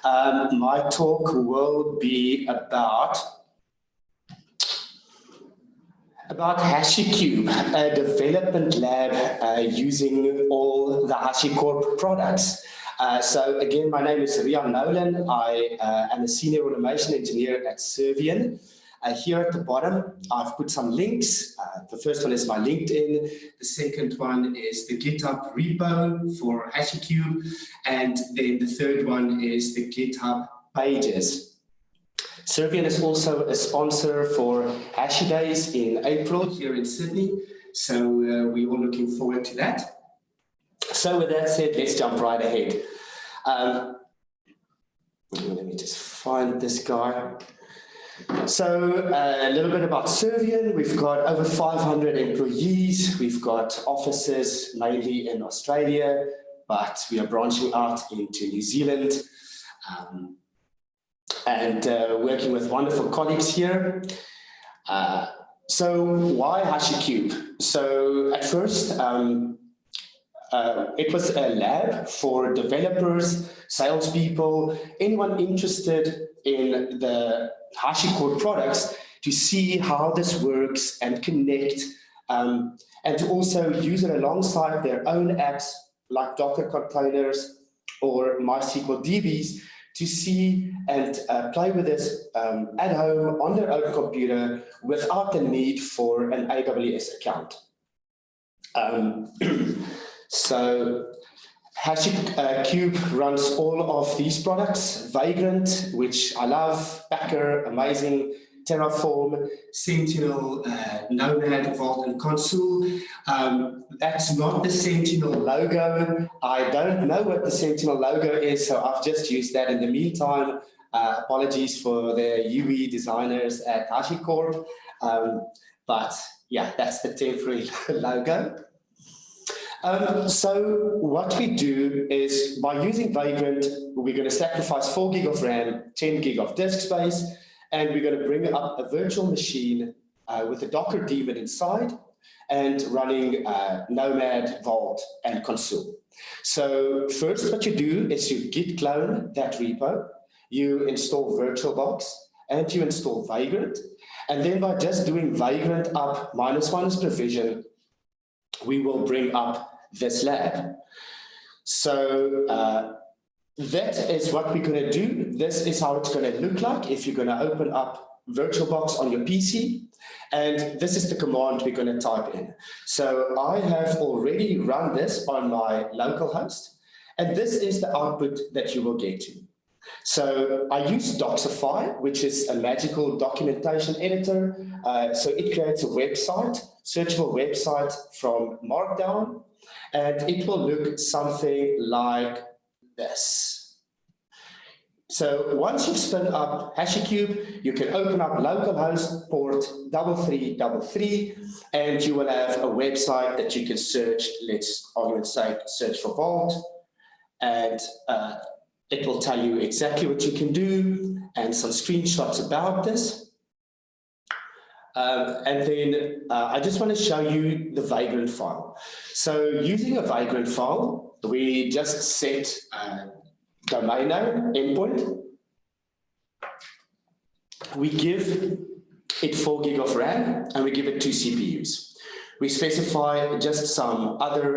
My talk will be about HashiCube, a development lab using all the HashiCorp products. So again, my name is Rian Nolan. I am a senior automation engineer at Servian. Here at the bottom, I've put some links. The first one is my LinkedIn. The second one is the GitHub repo for HashiCube. And then the third one is the GitHub pages. Servian is also a sponsor for Hashi Days in April here in Sydney. So we're all looking forward to that. So with that said, let's jump right ahead. Let me just find this guy. So a little bit about Servian. We've got over 500 employees. We've got offices mainly in Australia, but we are branching out into New Zealand and working with wonderful colleagues here. So why HashiCube? So at first, it was a lab for developers, salespeople, anyone interested in the HashiCorp products to see how this works and connect, and to also use it alongside their own apps like Docker containers or MySQL DBs to see and play with this at home on their own computer without the need for an AWS account. So HashiCube runs all of these products: Vagrant, which I love, Packer, amazing, Terraform, Sentinel, Nomad, Vault, and Consul. That's not the Sentinel logo. I don't know what the Sentinel logo is, so I've just used that in the meantime. Apologies for the UE designers at HashiCorp. But yeah, that's the temporary logo. So what we do is, by using Vagrant, we're going to sacrifice 4 gig of RAM, 10 gig of disk space, and we're going to bring up a virtual machine with a Docker daemon inside and running Nomad, Vault, and Consul. So first what you do is you git clone that repo, you install VirtualBox, and you install Vagrant. And then by just doing Vagrant up -1 provision, we will bring up this lab. So that is what we're going to do. This is how it's going to look like if you're going to open up VirtualBox on your PC. And this is the command we're going to type in. So I have already run this on my local host, and this is the output that you will get to. So I use Doxify, which is a magical documentation editor. So it creates a website, searchable website from Markdown, and it will look something like this. So once you've spun up HashiCube, you can open up localhost port 3333, and you will have a website that you can search. Let's, argument's sake, search for Vault, and it will tell you exactly what you can do and some screenshots about this. And then I just want to show you the Vagrant file. So using a Vagrant file, we just set domain name, endpoint. We give it 4 gig of RAM, and we give it 2 CPUs. We specify just some other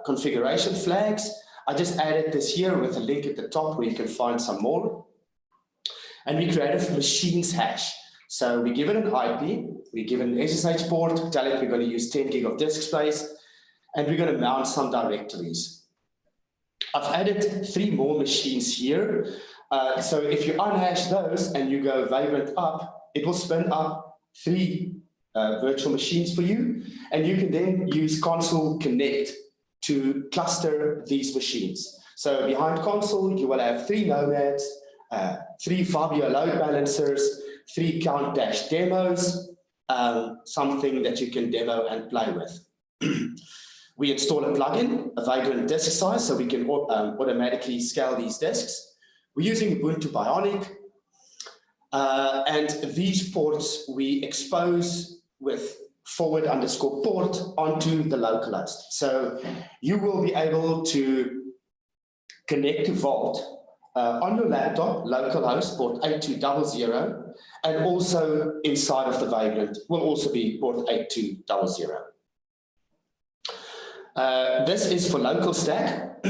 configuration flags. I just added this here with a link at the top where you can find some more. And we create a machines hash. So we give it an IP, we give it an SSH port, tell it we're going to use 10 gig of disk space, and we're going to mount some directories. I've added 3 more machines here. So if you unhash those and you go Vagrant up, it will spin up 3 virtual machines for you, and you can then use Consul Connect to cluster these machines. So behind Consul, you will have 3 Nomads, 3 Fabio Load Balancers, 3 Count Dash demos, something that you can demo and play with. We install a plugin, a Vagrant disk size, so we can automatically scale these disks. We're using Ubuntu Bionic, and these ports we expose with /port onto the localhost. So you will be able to connect to Vault on your laptop, localhost port 8200, and also inside of the Vagrant will also be port 8200. This is for LocalStack.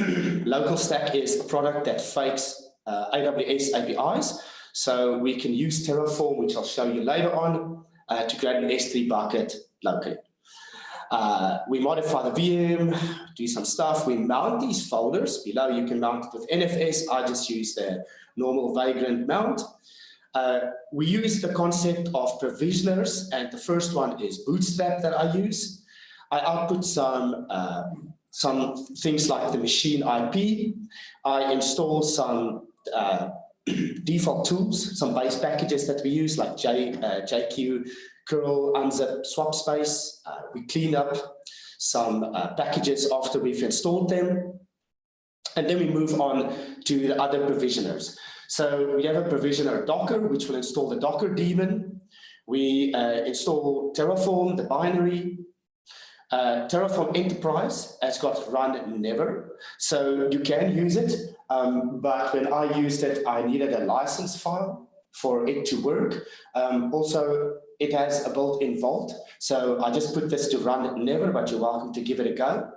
LocalStack is a product that fakes AWS APIs, so we can use Terraform, which I'll show you later on, to create an S3 bucket locally. We modify the VM, do some stuff. We mount these folders. Below you can mount it with NFS. I just use the normal Vagrant mount. We use the concept of provisioners, and the first one is Bootstrap that I use. I output some things like the machine IP. I install some default tools, some base packages that we use, like JQ, curl, unzip, swap space. We clean up some packages after we've installed them. And then we move on to the other provisioners. So we have a provisioner Docker, which will install the Docker daemon. We install Terraform, the binary. Terraform Enterprise has got run never, so you can use it, but when I used it, I needed a license file for it to work. Also, it has a built-in vault, so I just put this to run never, but you're welcome to give it a go.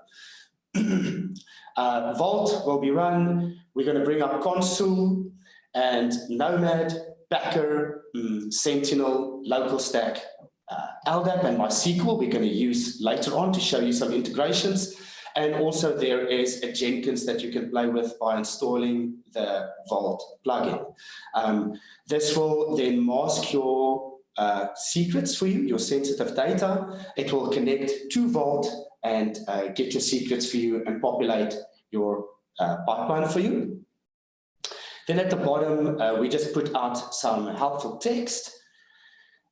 Vault will be run. We're going to bring up Consul and Nomad, Packer, Sentinel, LocalStack, ldap and MySQL we're going to use later on to show you some integrations. And also there is a Jenkins that you can play with by installing the Vault plugin. This will then mask your secrets for you, your sensitive data. It will connect to Vault and get your secrets for you and populate your pipeline for you. Then at the bottom, we just put out some helpful text.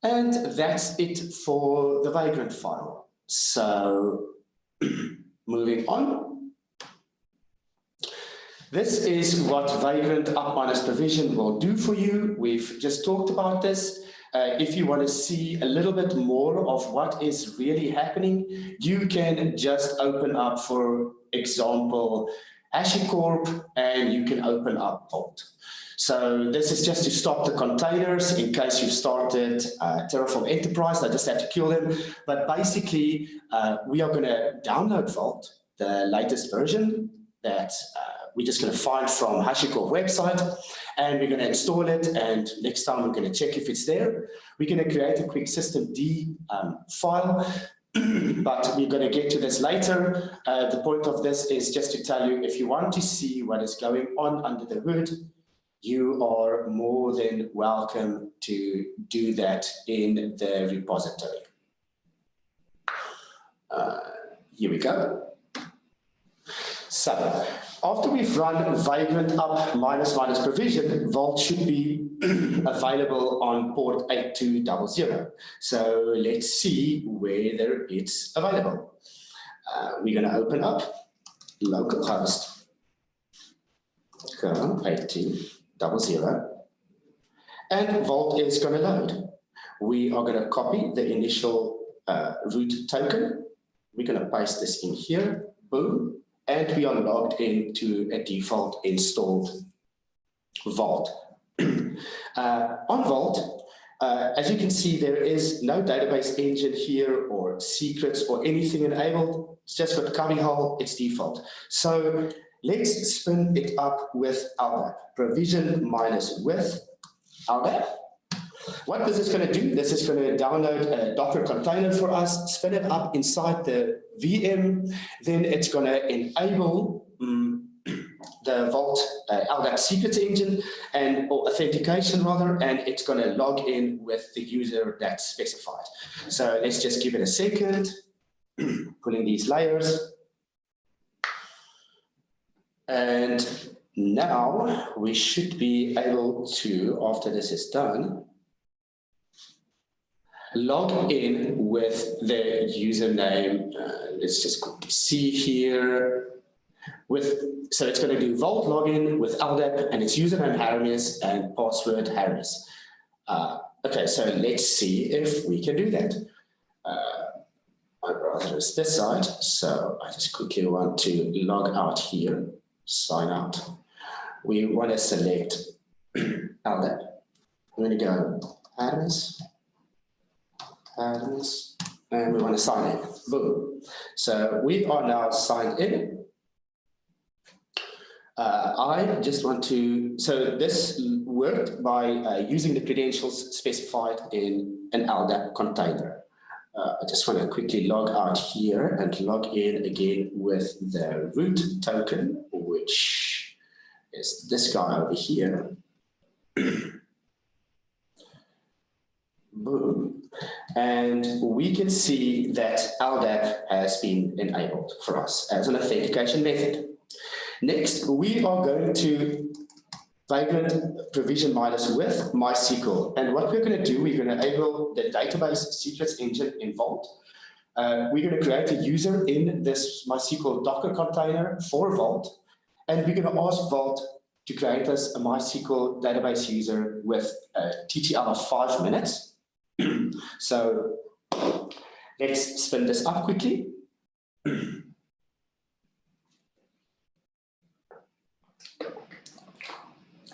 And that's it for the Vagrant file. So moving on. This is what Vagrant up minus provision will do for you. We've just talked about this. If you want to see a little bit more of what is really happening, you can just open up, for example, HashiCorp, and you can open up Vault. So this is just to stop the containers in case you've started Terraform Enterprise. I just had to kill them. But basically, we are going to download Vault, the latest version that we're just going to find from HashiCorp website, and we're going to install it. And next time we're going to check if it's there. We're going to create a quick systemd file. But we're going to get to this later. The point of this is just to tell you, if you want to see what is going on under the hood, you are more than welcome to do that in the repository. Here we go. So after we've run Vagrant up minus provision, Vault should be available on port 8200. So let's see whether it's available. We're going to open up localhost 8200, and Vault is going to load. We are going to copy the initial root token. We're going to paste this in here, boom, and we are logged into a default installed Vault. On Vault, as you can see, there is no database engine here or secrets or anything enabled. It's just got cubby hole, it's default. So let's spin it up with ldap, provision minus with ldap. What this is going to do, this is going to download a Docker container for us, spin it up inside the VM, then it's going to enable the Vault ldap secrets engine or authentication rather, and it's going to log in with the user that's specified. So let's just give it a second, pulling these layers. And now we should be able to, after this is done, log in with the username. Let's just quickly see here. So it's going to do Vault login with ldap, and its username Harris and password Harris. Okay, so let's see if we can do that. My browser is this side, so I just quickly want to log out here, sign out. we want to select ldap. I'm going to go admins, and we want to sign in. Boom. So we are now signed in. I just want to, so this worked by using the credentials specified in an ldap container. I just want to quickly log out here and log in again with the root token, which is this guy over here. Boom. And we can see that ldap has been enabled for us as an authentication method. Next, we are going to Vagrant provision minus with MySQL. And what we're going to do, we're going to enable the database secrets engine in Vault. We're going to create a user in this MySQL Docker container for Vault. And we're going to ask Vault to create us a MySQL database user with a TTL of 5 minutes. So let's spin this up quickly.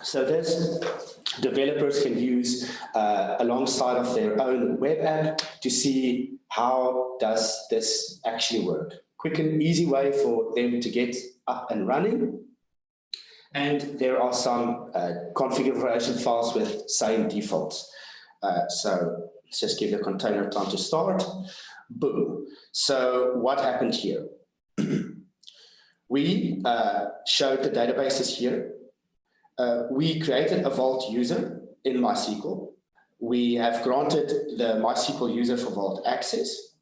So this developers can use alongside of their own web app to see how does this actually work. Quick and easy way for them to get up and running. And there are some configuration files with same defaults. So let's just give the container time to start. Boom. So what happened here? We showed the databases here. We created a Vault user in MySQL. We have granted the MySQL user for Vault access.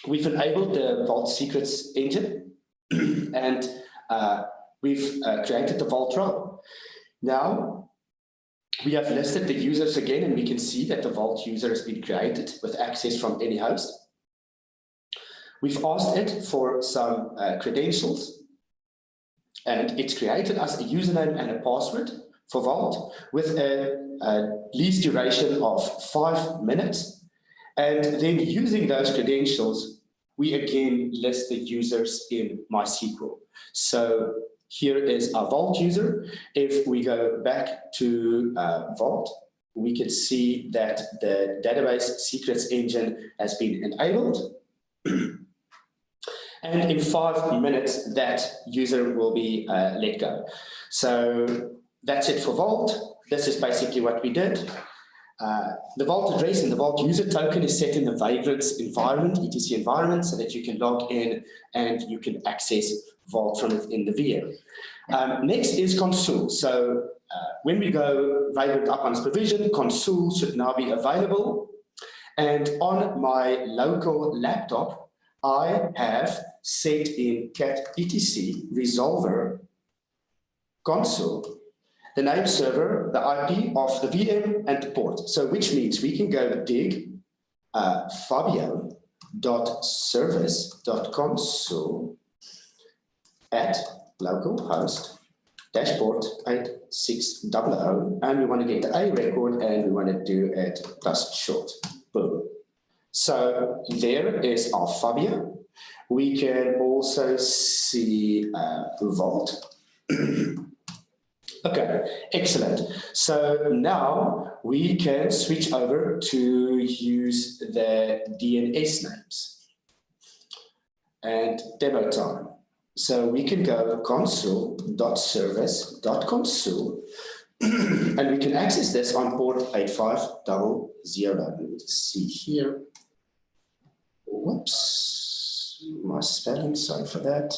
We've enabled the Vault secrets engine, and we've created the Vault role. Now, we have listed the users again, and we can see that the Vault user has been created with access from any host. We've asked it for some credentials, and it's created us a username and a password for Vault with a least duration of 5 minutes. And then using those credentials, we again list the users in MySQL. So here is our Vault user. If we go back to Vault, we can see that the database secrets engine has been enabled. And in 5 minutes, that user will be let go. So that's it for Vault. This is basically what we did. The Vault address and the Vault user token is set in the Vagrant's environment, etc environment, so that you can log in and you can access Vault from within the VM. Next is Consul. So when we go Vagrant up on its provision, Consul should now be available. And on my local laptop, I have set in cat etc resolver Consul, the name server, the IP of the VM, and the port. So which means we can go dig fabio.service.consul at localhost dashboard 8600, and we want to get a record and we want to do it plus short. Boom. So there is our Fabio. We can also see Vault. Okay, excellent. So now we can switch over to use the DNS names and demo time. So we can go consul.service.consul and we can access this on port 8500. Let me just see here. Whoops, my spelling, sorry for that.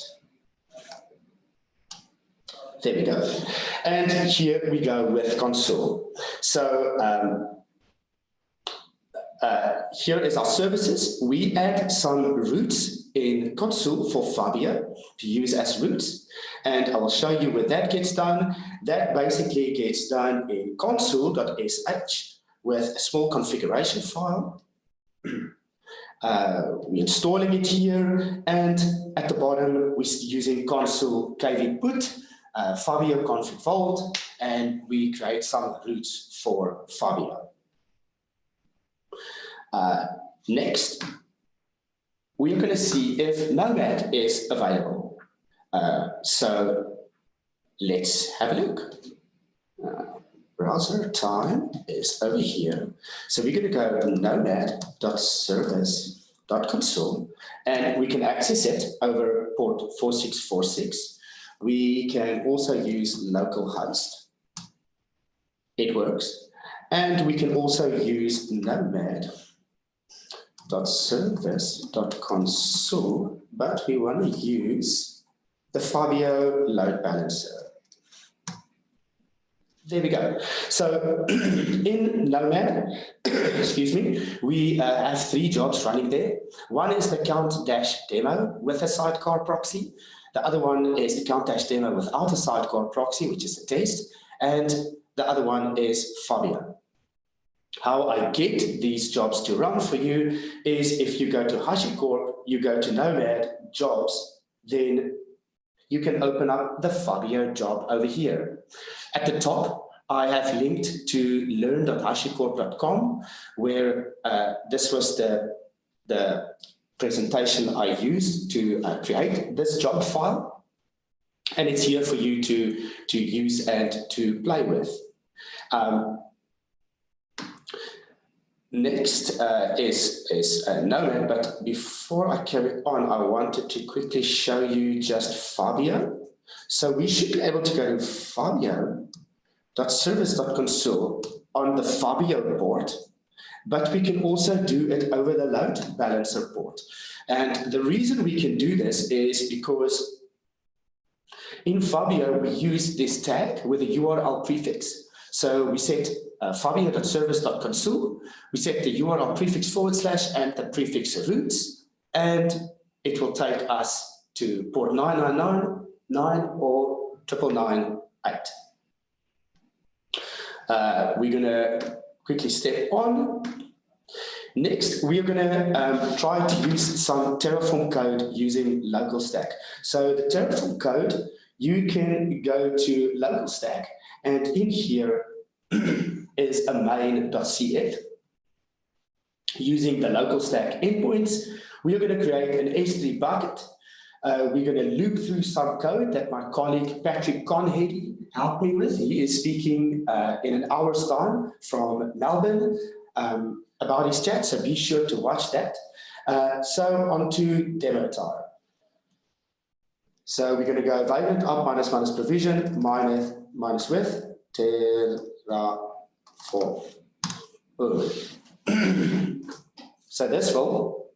There we go. And here we go with Consul. So here is our services. We add some routes in Consul for Fabio to use as routes. And I will show you where that gets done. That basically gets done in consul.sh with a small configuration file. We're installing it here. And at the bottom, we're using Consul kv put. Fabio config Vault, and we create some routes for Fabio. Next, we're going to see if Nomad is available. So let's have a look. Browser time is over here. So we're going to go to nomad.service.console, and we can access it over port 4646. We can also use localhost. It works. And we can also use nomad.service.console, but we want to use the Fabio Load Balancer. There we go. So in Nomad, excuse me, we have 3 jobs running there. One is the count-demo with a sidecar proxy. The other one is the count-demo without a sidecar proxy, which is a test. And the other one is Fabio. How I get these jobs to run for you is if you go to HashiCorp, you go to Nomad, jobs, then you can open up the Fabio job over here. At the top, I have linked to learn.hashicorp.com, where this was the presentation I used to create this job file. And it's here for you to use and to play with. Next is Nomad, but before I carry on, I wanted to quickly show you just Fabio. So we should be able to go to Fabio.service.console on the Fabio port, but we can also do it over the load balancer port. And the reason we can do this is because in Fabio, we use this tag with a URL prefix. So we set Fabio.service.console, we set the URL prefix / and the prefix roots, and it will take us to port 9999 or 9998. We're going to quickly step on. Next, we're going to try to use some Terraform code using Localstack. So the Terraform code, you can go to Localstack, and in here is a main.cf. Using the Localstack endpoints, we are going to create an S3 bucket. We're going to loop through some code that my colleague Patrick Conheady helped me with. He is speaking in an hour's time from Melbourne about his chat, so be sure to watch that. So on to demo time. So we're going to go Vagrant up minus provision minus width Terraform. So this will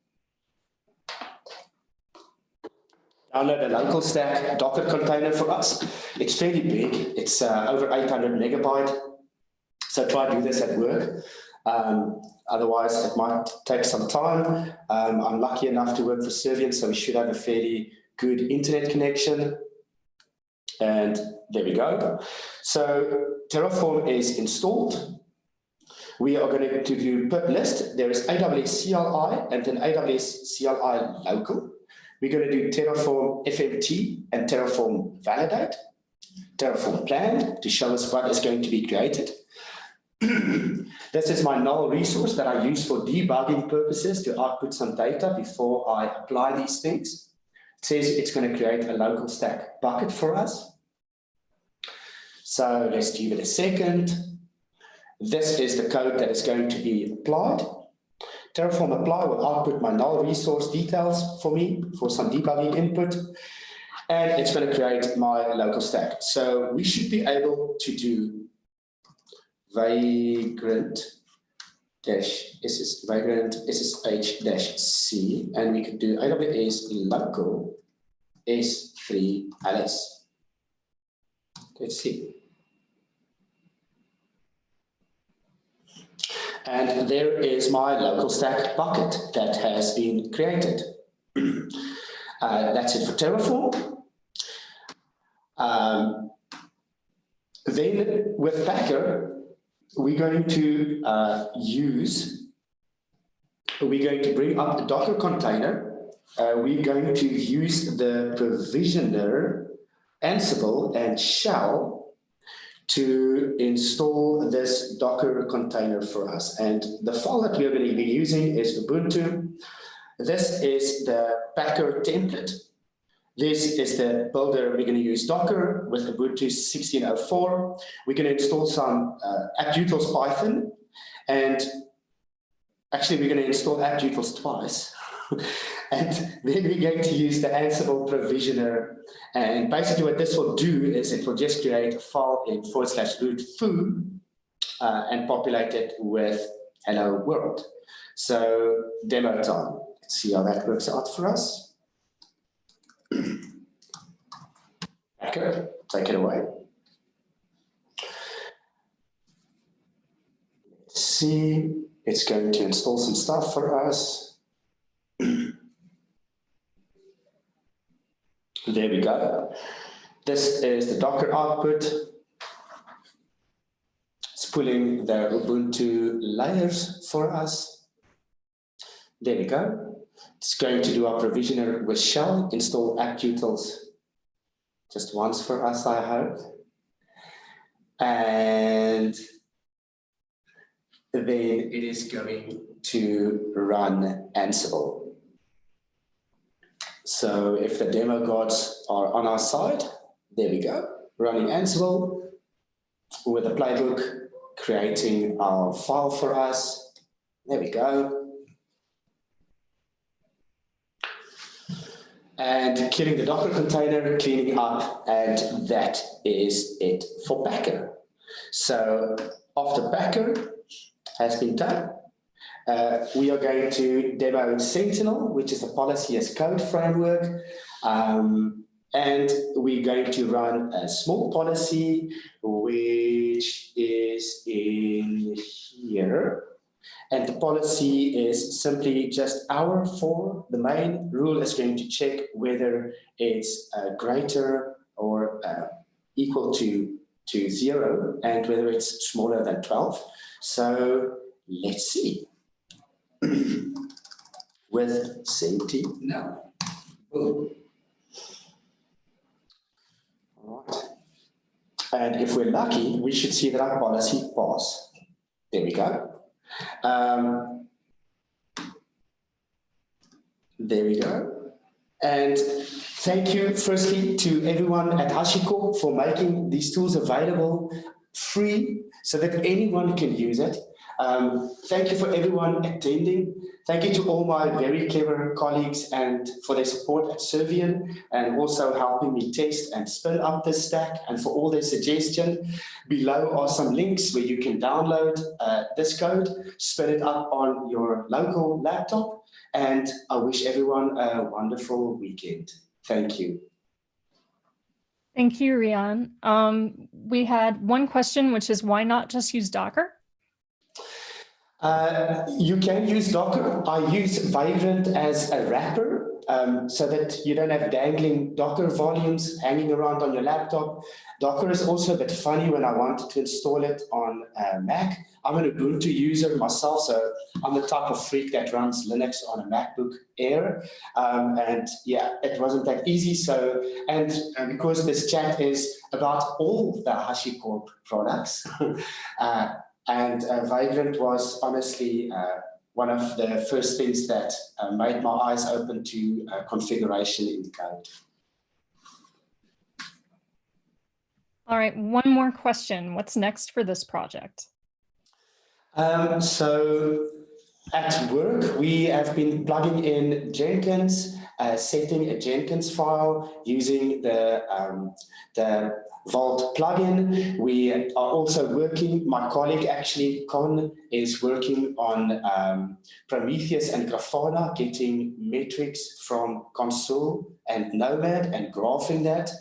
download a Localstack Docker container for us. It's fairly big. It's over 800 megabyte. So try to do this at work. Otherwise, it might take some time. I'm lucky enough to work for Servian, so we should have a fairly good internet connection. And there we go. So Terraform is installed. We are going to do pip list. There is AWS CLI and then AWS CLI local. We're going to do Terraform FMT and Terraform validate. Terraform plan to show us what is going to be created. This is my null resource that I use for debugging purposes to output some data before I apply these things. It says it's going to create a Localstack bucket for us. So let's give it a second. This is the code that is going to be applied. Terraform apply will output my null resource details for me for some debugging input. And it's going to create my Localstack. So we should be able to do Vagrant SSH-C, and we could do AWS local S3 ls. Let's see. And there is my Localstack bucket that has been created. That's it for Terraform. Then with Packer, we're going to bring up the Docker container. We're going to use the provisioner, Ansible, and Shell to install this Docker container for us. And the file that we're going to be using is Ubuntu. This is the Packer template. This is the builder. We're going to use Docker with Ubuntu 16.04. We're going to install some app-utils Python, and actually we're going to install app-utils twice. And then we're going to use the Ansible provisioner. And basically what this will do is it will just create a file in /root foo and populate it with hello world. So demo time. Let's see how that works out for us. Okay, take it away. Let's see, it's going to install some stuff for us. There we go. This is the Docker output. It's pulling the Ubuntu layers for us. There we go. It's going to do our provisioner with shell, install app-utils just once for us, I hope. And then it is going to run Ansible. So if the demo gods are on our side, there we go, running Ansible with a playbook, creating our file for us. There we go. And killing the Docker container, cleaning up, and that is it for Packer. So after Packer has been done, we are going to demo Sentinel, which is a policy as code framework. And we're going to run a small policy, which is in here. And the policy is simply just our for. The main rule is going to check whether it's greater or equal to 0 and whether it's smaller than 12. So let's see. With Sentinel. All right. And if we're lucky, we should see that our policy pass. There we go. There we go. And thank you firstly to everyone at HashiCorp for making these tools available free so that anyone can use it. Thank you for everyone attending. Thank you to all my very clever colleagues and for their support at Servian and also helping me test and spin up this stack and for all their suggestions. Below are some links where you can download this code, spin it up on your local laptop, and I wish everyone a wonderful weekend. Thank you. Thank you, Rian. We had one question, which is why not just use Docker? You can use Docker. I use Vagrant as a wrapper so that you don't have dangling Docker volumes hanging around on your laptop. Docker is also a bit funny when I wanted to install it on Mac. I'm an Ubuntu user myself, so I'm the type of freak that runs Linux on a MacBook Air. And yeah, it wasn't that easy. So, and because this chat is about all the HashiCorp products, and Vagrant was honestly one of the first things that made my eyes open to configuration in the code. All right, one more question. What's next for this project? So at work, we have been plugging in Jenkins, setting a Jenkins file using the Vault plugin. We are also working, my colleague actually, Con, is working on Prometheus and Grafana, getting metrics from Consul and Nomad and graphing that.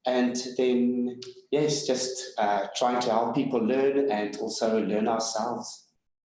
And then, yes, just trying to help people learn and also learn ourselves.